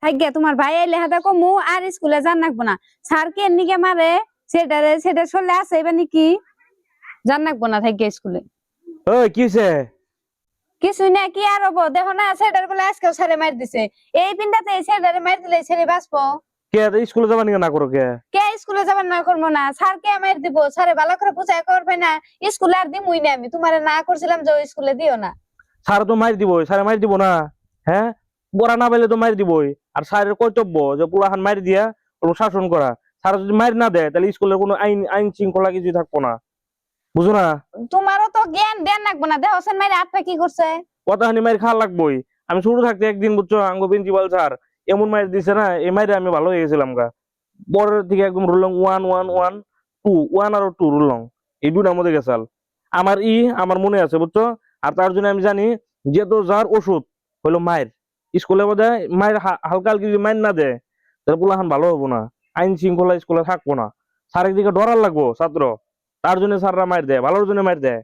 থাকি তোমার ভাই আইলে হাতে কমু আর স্কুলে যান নাকবো না। স্যার কে নিকে মারে সেটা চলে আছে এবার নাকি যান নাকবো না থাকি স্কুলে। ওই কি হইছে? কিছুই না, কি আর হবো দেখো না, সেটার বলে আজকেও ছেড়ে মার দিছে। এই পিন্ডাতে ছেড়ে মার দিলে ছেড়ে বাঁচবো? কে স্কুলে যাবা নিকে না করো কে? কে স্কুলে যাবার না করবো না? স্যার কে মার দিব? স্যারে ভালো করে বুঝাই করবে না। স্কুলে আর দিমুই না আমি, তোমারে না করছিলাম যে স্কুলে দিও না। স্যার তো মার দিবই, স্যার মার দিব না? হ্যাঁ, বড়া না পাইলে তো মার দিবই। আর স্যারের কর্তব্য যে পুরাহান মার দিয়া শাসন করা। স্যার যদি মার না দেয় তাহলে স্কুলের কোনো আইন আইন শৃঙ্খলা কিছু থাকবো না, বুঝো না? তোমারও তো জ্ঞান দেন লাগবো না, দেখো সেন মাইরে আপনি কি করছে। কতখানি মার খাওয়া লাগবোই। আমি শুরু থাকতে একদিন বুঝছো আঙ্গ প্রিন্সিপাল স্যার এমন মার দিছে না, এই মাইরে আমি ভালো হয়ে গেছিলাম গা। বড়ের থেকে একদম রুলং 1 1 1 2 1 আর 2 রুলং, এই দুটার মধ্যে গেছাল। আমার মনে আছে বুঝছো। আর তার জন্য আমি জানি যে তো যার ওষুধ হলো মায়ের। স্কুলে বোধ হয় মায়ের হালকা হালকি যদি মায়ের না দেয় তাহলে পোলাহান ভালো হবো না, আইন শৃঙ্খলা স্কুলে থাকবো না। স্যারের দিকে ডরার লাগবো ছাত্র, তার জন্য স্যাররা মার দেয়, ভালোর জন্য মার দেয়।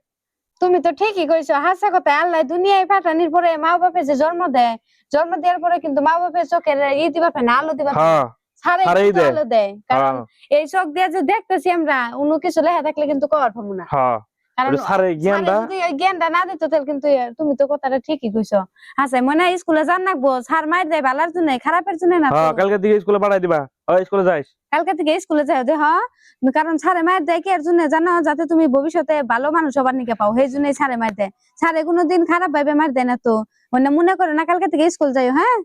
তুমি তো ঠিকই কইছো, হাসা কথা। আল্লাহ দুনিয়ায় পাঠানির পরে মা বাপে যে জন্ম দেয়, জন্ম দেওয়ার পরে কিন্তু মা বাপের চোখের দিবা পায় না, আলো দিবা পায় না। হ্যাঁ, সারাই সারাই কিন্তু দেয়। আলো দেয়, কারণ হ্যাঁ এই চোখ দিয়ে যে দেখতেছি আমরা, অন্য কিছু লেখা থাকলে কিন্তু কর পাবো না। হ্যাঁ, কারণ স্যারের স্যারে জ্ঞানটা। যদি ওই জ্ঞানটা না দিত তাহলে কিন্তু তুমি তো কথাটা ঠিকই কইছো। আচ্ছা মনে হয় স্কুলে যান নাকবো, স্যার মার দেয় ভালোর জন্য, খারাপের জন্য না তো। হ্যাঁ, কালকে দিকে স্কুলে পাঠাই দিবা। স্কুলে যাইস। কালকে থেকে স্কুলে যাও যে হ্যাঁ, কারণ স্যারে মায়ের দেয় কি এর জন্য জানো, যাতে তুমি ভবিষ্যতে ভালো মানুষ হবার নিকে পাও, সেই জন্যই স্যারে মায়ের দেয়। স্যারে কোনোদিন খারাপ ভাবে মার দেয় না তো। মনে করে না, কালকে থেকে স্কুল যাই হ্যাঁ।